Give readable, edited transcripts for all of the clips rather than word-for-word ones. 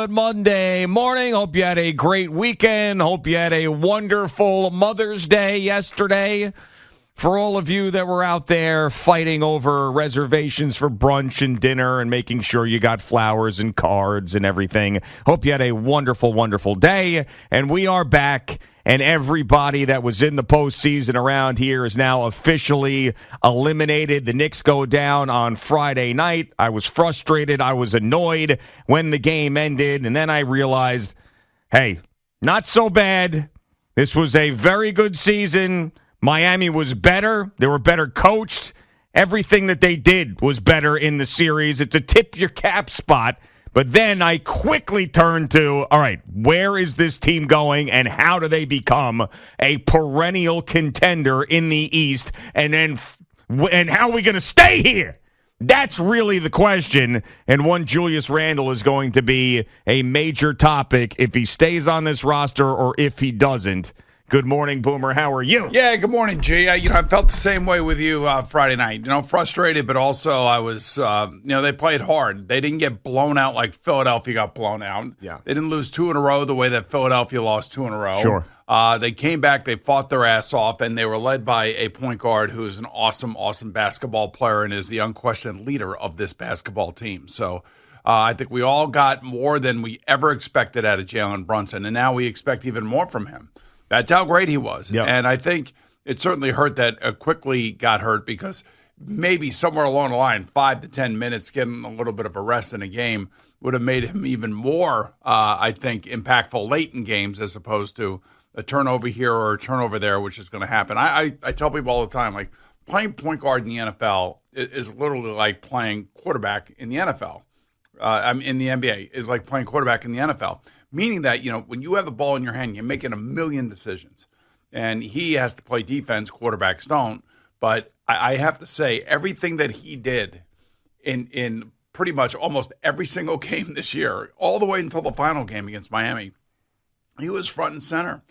Good Monday morning. Hope you had a great weekend. Hope you had a wonderful Mother's Day yesterday. For all of you that were out there fighting over reservations for brunch and dinner and making sure you got flowers and cards and everything, hope you had a wonderful, wonderful day. And we are back, and everybody that was in the postseason around here is now officially eliminated. The Knicks go down on Friday night. I was frustrated. I was annoyed when the game ended, and then I realized, hey, not so bad. This was a very good season. Miami was better. They were better coached. Everything that they did was better in the series. It's a tip your cap spot. But then I quickly turned to, all right, where is this team going and how do they become a perennial contender in the East? And how are we going to stay here? That's really the question. And one, Julius Randle is going to be a major topic if he stays on this roster or if he doesn't. Good morning, Boomer. How are you? Yeah, good morning, G. I felt the same way with you Friday night. Frustrated, but also I was, they played hard. They didn't get blown out like Philadelphia got blown out. Yeah. They didn't lose two in a row the way that Philadelphia lost two in a row. Sure. They came back, they fought their ass off, and they were led by a point guard who is an awesome, awesome basketball player and is the unquestioned leader of this basketball team. So I think we all got more than we ever expected out of Jalen Brunson, and now we expect even more from him. That's how great he was. Yep. And I think it certainly hurt that quickly got hurt because maybe somewhere along the line, 5 to 10 minutes, getting a little bit of a rest in a game would have made him even more, I think, impactful late in games as opposed to a turnover here or a turnover there, which is going to happen. I tell people all the time, like, playing point guard in the NFL is literally like playing quarterback in the NFL. In the NBA is like playing quarterback in the NFL. Meaning that, when you have the ball in your hand, you're making a million decisions. And he has to play defense, quarterbacks don't. But I have to say, everything that he did in pretty much almost every single game this year, all the way until the final game against Miami, he was front and center.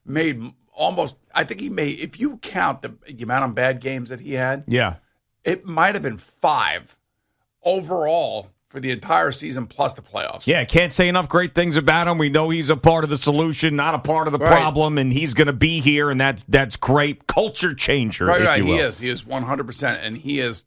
I think he made, if you count the amount of bad games that he had, Yeah. it might have been 5 overall for the entire season plus the playoffs. Yeah, can't say enough great things about him. We know he's a part of the solution, not a part of the problem, and he's going to be here, and that's great. Culture changer, if you will. He is 100%, and he is,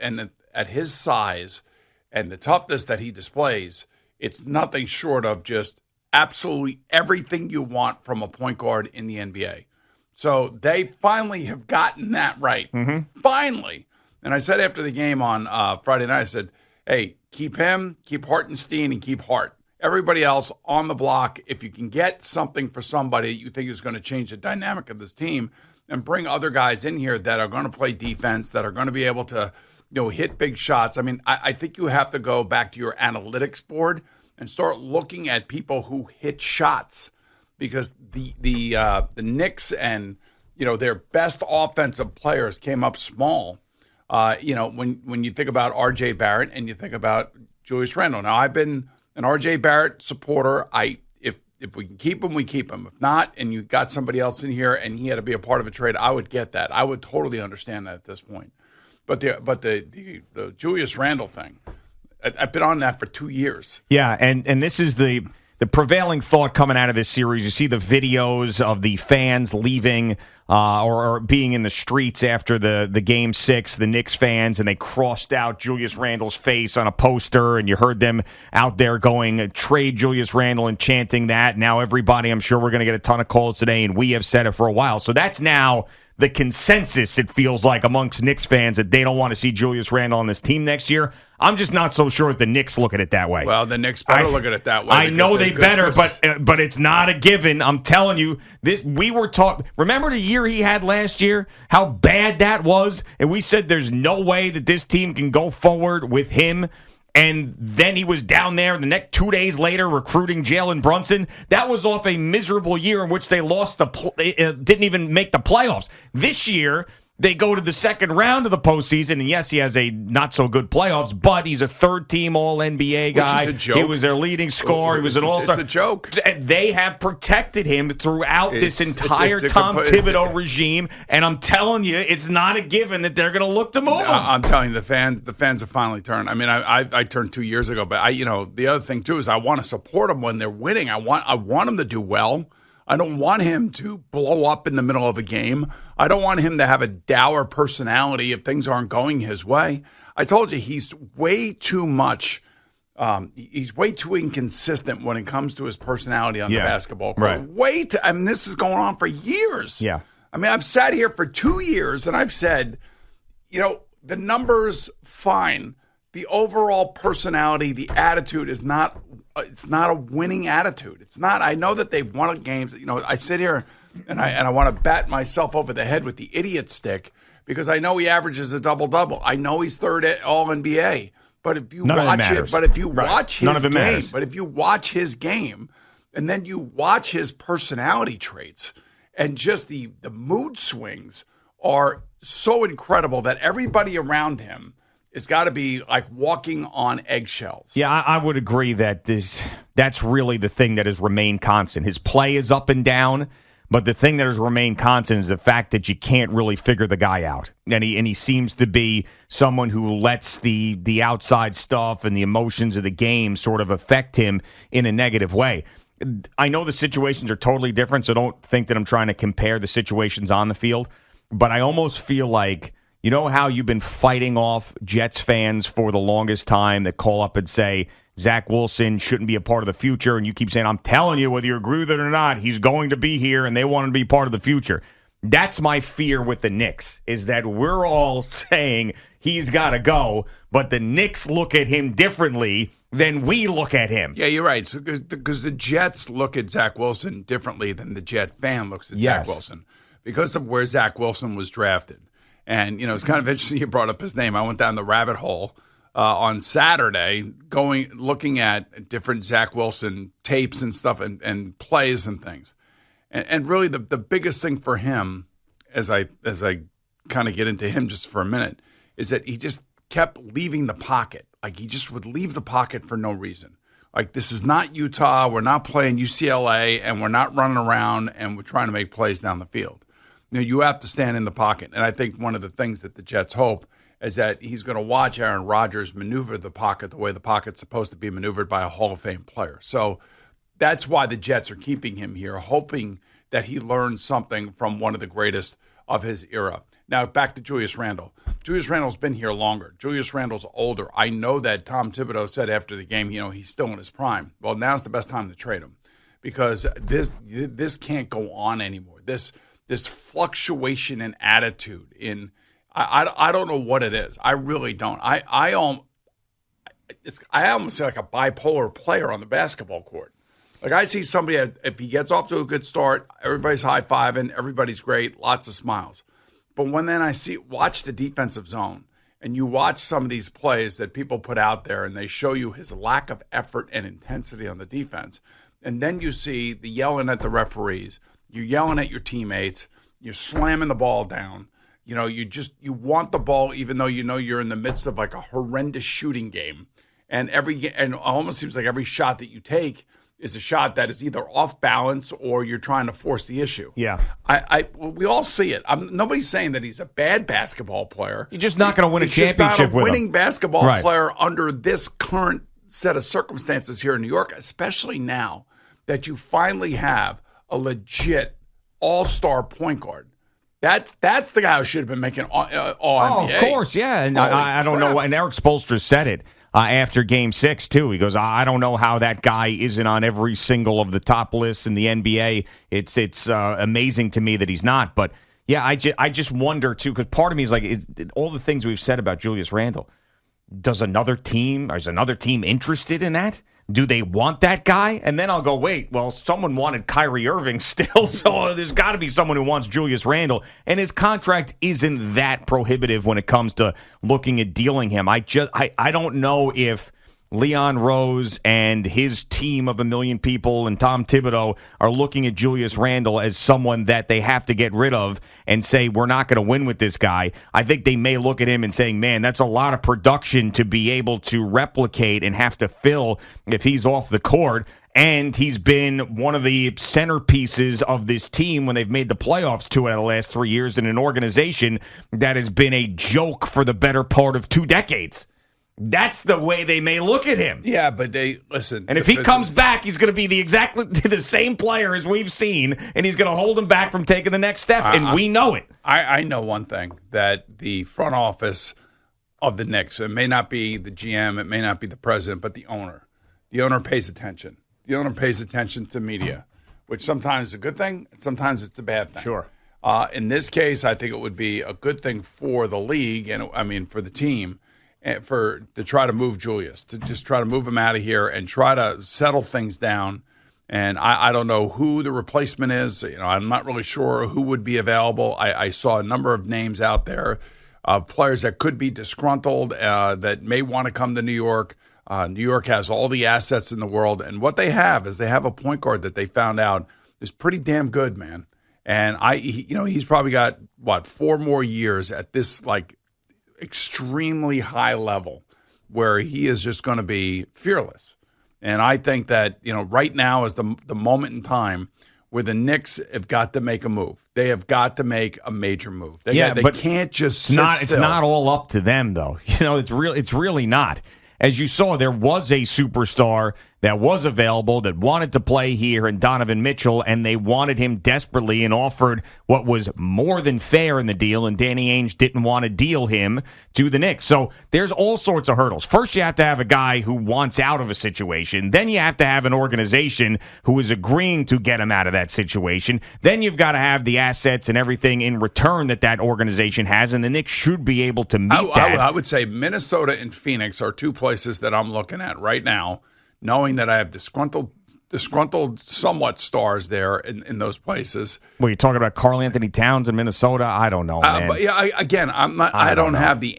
and at his size and the toughness that he displays, it's nothing short of just absolutely everything you want from a point guard in the NBA. So they finally have gotten that right. Mm-hmm. Finally. And I said after the game on Friday night, I said, hey, keep him, keep Hartenstein, and keep Hart. Everybody else on the block, if you can get something for somebody that you think is going to change the dynamic of this team and bring other guys in here that are going to play defense, that are going to be able to hit big shots. I mean, I think you have to go back to your analytics board and start looking at people who hit shots because the Knicks and their best offensive players came up small. When you think about R.J. Barrett and you think about Julius Randle. Now, I've been an R.J. Barrett supporter. If we can keep him, we keep him. If not, and you got somebody else in here and he had to be a part of a trade, I would get that. I would totally understand that at this point. But the Julius Randle thing, I've been on that for 2 years. Yeah, and this is the prevailing thought coming out of this series. You see the videos of the fans leaving or being in the streets after the Game 6, the Knicks fans, and they crossed out Julius Randle's face on a poster, and you heard them out there going, trade Julius Randle, and chanting that. Now everybody, I'm sure we're going to get a ton of calls today, and we have said it for a while. So that's now the consensus, it feels like, amongst Knicks fans that they don't want to see Julius Randle on this team next year. I'm just not so sure that the Knicks look at it that way. Well, the Knicks better look at it that way. I know they better, but it's not a given. I'm telling you, we were talking. Remember the year he had last year? How bad that was? And we said there's no way that this team can go forward with him. And then he was down there the next 2 days later recruiting Jalen Brunson. That was off a miserable year in which they lost didn't even make the playoffs. This year, They go to the second round of the postseason, and yes, he has a not-so-good playoffs, but he's a third-team All-NBA guy. Which is a joke. He was their leading scorer. He was an all-star. It's a joke. And they have protected him throughout this entire Tom Thibodeau regime, and I'm telling you, it's not a given that they're going to look to move him. I'm telling you, the fans have finally turned. I mean, I turned 2 years ago, but the other thing too is I want to support them when they're winning. I want them to do well. I don't want him to blow up in the middle of a game. I don't want him to have a dour personality if things aren't going his way. I told you he's way too much. He's way too inconsistent when it comes to his personality on the basketball court. Right. I mean, this is going on for years. Yeah. I mean, I've sat here for 2 years and I've said, the numbers, fine. The overall personality, the attitude is not. It's not a winning attitude. It's not. I know that they've won games. I sit here and I want to bat myself over the head with the idiot stick because I know he averages a double-double. I know he's third at All-NBA. But if you watch it, if you watch his game, and then you watch his personality traits, and just the mood swings are so incredible that everybody around him it's got to be like walking on eggshells. Yeah, I would agree that that's really the thing that has remained constant. His play is up and down, but the thing that has remained constant is the fact that you can't really figure the guy out. And he seems to be someone who lets the outside stuff and the emotions of the game sort of affect him in a negative way. I know the situations are totally different, so don't think that I'm trying to compare the situations on the field, but I almost feel like you know how you've been fighting off Jets fans for the longest time that call up and say Zach Wilson shouldn't be a part of the future, and you keep saying, I'm telling you, whether you agree with it or not, he's going to be here, and they want him to be part of the future. That's my fear with the Knicks, is that we're all saying he's got to go, but the Knicks look at him differently than we look at him. Yeah, you're right. So, because the Jets look at Zach Wilson differently than the Jet fan looks at Zach Wilson because of where Zach Wilson was drafted. And, it's kind of interesting you brought up his name. I went down the rabbit hole on Saturday looking at different Zach Wilson tapes and stuff and plays and things. And really the biggest thing for him, as I kind of get into him just for a minute, is that he just kept leaving the pocket. Like he just would leave the pocket for no reason. Like this is not Utah. We're not playing UCLA and we're not running around and we're trying to make plays down the field. You have to stand in the pocket. And I think one of the things that the Jets hope is that he's going to watch Aaron Rodgers maneuver the pocket the way the pocket's supposed to be maneuvered by a Hall of Fame player. So that's why the Jets are keeping him here, hoping that he learns something from one of the greatest of his era. Now, back to Julius Randle. Julius Randle's been here longer. Julius Randle's older. I know that Tom Thibodeau said after the game, he's still in his prime. Well, now's the best time to trade him because this can't go on anymore. This fluctuation in attitude I don't know what it is. I really don't. I almost see like a bipolar player on the basketball court. Like I see somebody, if he gets off to a good start, everybody's high-fiving, everybody's great, lots of smiles. But when then watch the defensive zone, and you watch some of these plays that people put out there, and they show you his lack of effort and intensity on the defense, and then you see the yelling at the referees, you're yelling at your teammates, you're slamming the ball down. You want the ball even though you're in the midst of like a horrendous shooting game. And it almost seems like every shot that you take is a shot that is either off balance or you're trying to force the issue. Yeah. We all see it. Nobody's saying that he's a bad basketball player. You're just not going to win a championship with him. He's just not a winning basketball player under this current set of circumstances here in New York, especially now that you finally have a legit all-star point guard. That's the guy who should have been making all NBA. Oh, of course, yeah. And I don't know. And Eric Spoelstra said it after Game 6, too. He goes, I don't know how that guy isn't on every single of the top lists in the NBA. It's amazing to me that he's not. But, yeah, I just wonder, too, because part of me is like, all the things we've said about Julius Randle, is another team interested in that? Do they want that guy? And then I'll go, wait, well, someone wanted Kyrie Irving still, so there's got to be someone who wants Julius Randle. And his contract isn't that prohibitive when it comes to looking at dealing him. I don't know if Leon Rose and his team of 1 million people and Tom Thibodeau are looking at Julius Randle as someone that they have to get rid of and say, we're not going to win with this guy, I think they may look at him and saying, man, that's a lot of production to be able to replicate and have to fill if he's off the court. And he's been one of the centerpieces of this team when they've made the playoffs 2 out of the last 3 years in an organization that has been a joke for the better part of 2 decades. That's the way they may look at him. Yeah, but they listen. And if he comes back, he's going to be exactly the same player as we've seen, and he's going to hold him back from taking the next step, and we know it. I know one thing, that the front office of the Knicks, it may not be the GM, it may not be the president, but the owner. The owner pays attention. The owner pays attention to media, which sometimes is a good thing, and sometimes it's a bad thing. Sure. In this case, I think it would be a good thing for the league, and for the team, to try to move Julius, to just try to move him out of here and try to settle things down. And I don't know who the replacement is. I'm not really sure who would be available. I saw a number of names out there of players that could be disgruntled, that may want to come to New York. New York has all the assets in the world, and what they have is they have a point guard that they found out is pretty damn good, man. And he's probably got 4 more years at this extremely high level where he is just going to be fearless. And I think that, right now is the moment in time where the Knicks have got to make a move. They have got to make a major move. They can't just sit still. It's not all up to them, though. It's really not. As you saw, there was a superstar that was available that wanted to play here in Donovan Mitchell, and they wanted him desperately and offered what was more than fair in the deal, and Danny Ainge didn't want to deal him to the Knicks. So there's all sorts of hurdles. First, you have to have a guy who wants out of a situation. Then you have to have an organization who is agreeing to get him out of that situation. Then you've got to have the assets and everything in return that organization has, and the Knicks should be able to meet that. I would say Minnesota and Phoenix are 2 places that I'm looking at right now, knowing that I have disgruntled somewhat stars there in those places. Well, you're talking about Karl Anthony Towns in Minnesota? I don't know, man. But yeah, I don't have the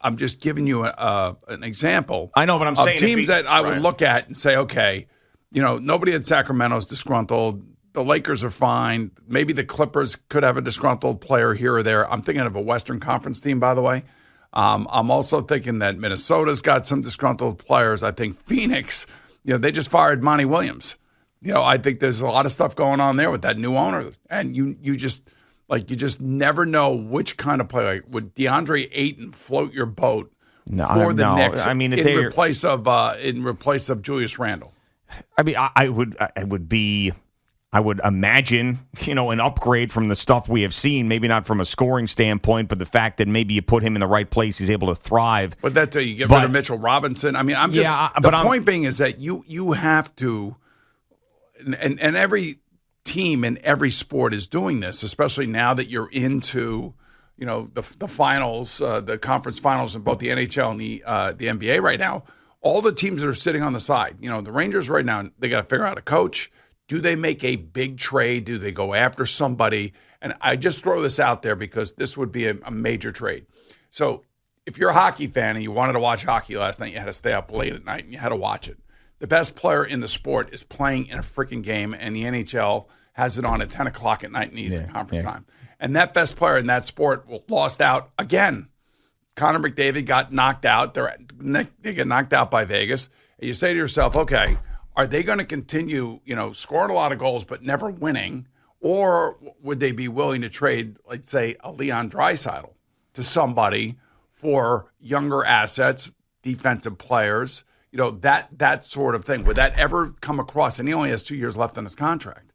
I'm just giving you an example. I know, but I'm saying teams that I would look at and say, okay, nobody at Sacramento is disgruntled. The Lakers are fine. Maybe the Clippers could have a disgruntled player here or there. I'm thinking of a Western Conference team, by the way. I'm also thinking that Minnesota's got some disgruntled players. I think Phoenix, they just fired Monty Williams. I think there's a lot of stuff going on there with that new owner. And you just never know which kind of player. Like, would DeAndre Ayton float your boat for the Knicks? I mean, in replace of Julius Randle? I mean, I would imagine, an upgrade from the stuff we have seen, maybe not from a scoring standpoint, but the fact that maybe you put him in the right place, he's able to thrive. But that you get rid of Mitchell Robinson. I mean, the point being is that you have to, and every team in every sport is doing this, especially now that you're into, the finals, the conference finals in both the NHL and the NBA right now. All the teams that are sitting on the side, the Rangers right now, they got to figure out a coach. Do they make a big trade? Do they go after somebody? And I just throw this out there because this would be a major trade. So if you're a hockey fan and you wanted to watch hockey last night, you had to stay up late at night and you had to watch it. The best player in the sport is playing in a freaking game, and the NHL has it on at 10 o'clock at night in Eastern Conference time. And that best player in that sport lost out again. Connor McDavid got knocked out. They get knocked out by Vegas. And you say to yourself, okay, are they going to continue, scoring a lot of goals but never winning, or would they be willing to trade, let's say, a Leon Draisaitl to somebody for younger assets, defensive players, that sort of thing? Would that ever come across? And he only has 2 years left on his contract.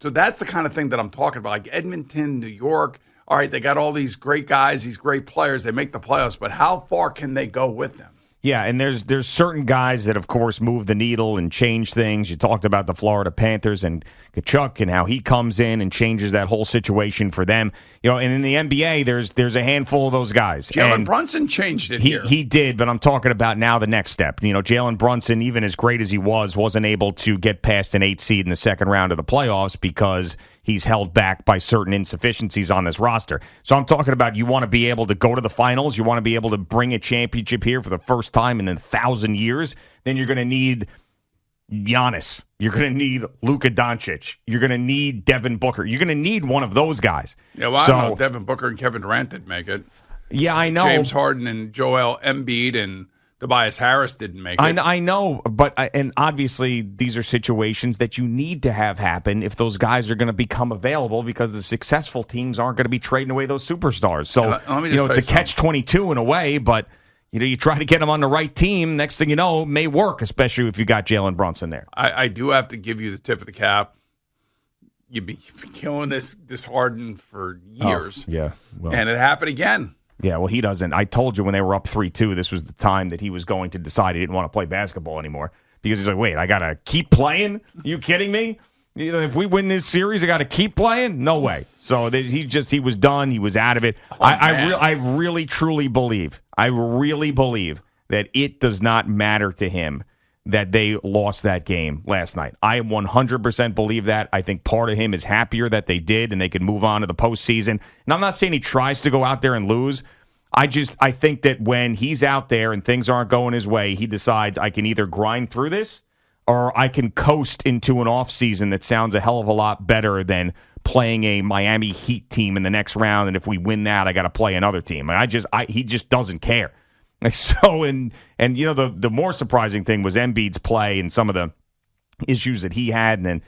So that's the kind of thing that I'm talking about, like Edmonton, New York. All right, they got all these great guys, these great players. They make the playoffs, but how far can they go with them? Yeah, and there's certain guys that, of course, move the needle and change things. You talked about the Florida Panthers and Kachuk and how he comes in and changes that whole situation for them. And in the NBA, there's a handful of those guys. Jalen Brunson changed it here. He did, but I'm talking about now the next step. Jalen Brunson, even as great as he wasn't able to get past an 8 seed in the second round of the playoffs because he's held back by certain insufficiencies on this roster. So I'm talking about, you want to be able to go to the finals. You want to be able to bring a championship here for the first time in 1,000 years. then you're going to need Giannis. You're going to need Luka Doncic. You're going to need Devin Booker. You're going to need one of those guys. Yeah, well, I don't know if Devin Booker and Kevin Durant didn't make it. Yeah, I know. James Harden and Joel Embiid and Tobias Harris didn't make it. I know, but and obviously these are situations that you need to have happen if those guys are going to become available, because the successful teams aren't going to be trading away those superstars. So let me just it's a catch-22 in a way, but you try to get them on the right team. Next thing you know, it may work, especially if you got Jalen Brunson there. I do have to give you the tip of the cap. You've been killing this Harden for years. Oh, yeah, well. And it happened again. Yeah, well, he doesn't. I told you when they were up 3-2, this was the time that he was going to decide he didn't want to play basketball anymore, because he's like, wait, I got to keep playing? Are you kidding me? If we win this series, I got to keep playing? No way. So he was done. He was out of it. I really, truly believe that it does not matter to him that they lost that game last night. I 100% believe that. I think part of him is happier that they did and they can move on to the postseason. And I'm not saying he tries to go out there and lose. I think that when he's out there and things aren't going his way, he decides I can either grind through this or I can coast into an offseason that sounds a hell of a lot better than playing a Miami Heat team in the next round. And if we win that, I got to play another team. And he just doesn't care. So, and the more surprising thing was Embiid's play and some of the issues that he had. And then,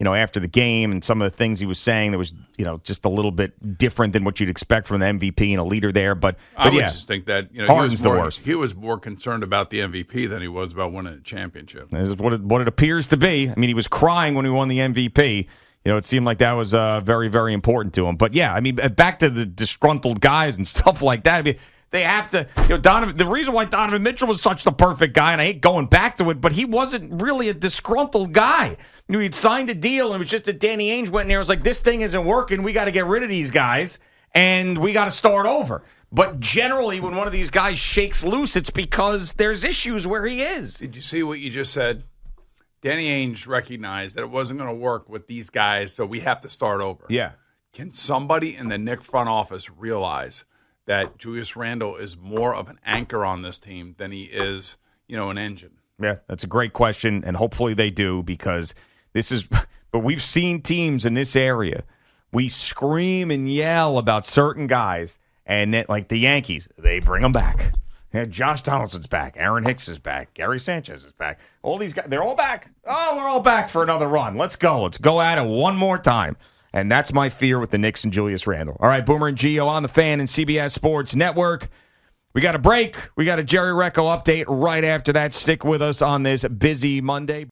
after the game and some of the things he was saying that was, just a little bit different than what you'd expect from an MVP and a leader there. But I would just think that, Harden's the worst. He was more concerned about the MVP than he was about winning a championship. This is what it appears to be. I mean, he was crying when he won the MVP. It seemed like that was very, very important to him. But, yeah, I mean, back to the disgruntled guys and stuff like that. I mean, they have to, the reason why Donovan Mitchell was such the perfect guy, and I hate going back to it, but he wasn't really a disgruntled guy. He'd signed a deal, and it was just that Danny Ainge went in there and was like, this thing isn't working. We got to get rid of these guys, and we got to start over. But generally, when one of these guys shakes loose, it's because there's issues where he is. Did you see what you just said? Danny Ainge recognized that it wasn't going to work with these guys, so we have to start over. Yeah. Can somebody in the Knicks front office realize that Julius Randle is more of an anchor on this team than he is, an engine? Yeah, that's a great question, and hopefully they do, because but we've seen teams in this area, we scream and yell about certain guys, and then, like the Yankees, they bring them back. Yeah, Josh Donaldson's back. Aaron Hicks is back. Gary Sanchez is back. All these guys, they're all back. Oh, we're all back for another run. Let's go. Let's go at it one more time. And that's my fear with the Knicks and Julius Randle. All right, Boomer and Gio on the Fan and CBS Sports Network. We got a break. We got a Jerry Recco update right after that. Stick with us on this busy Monday.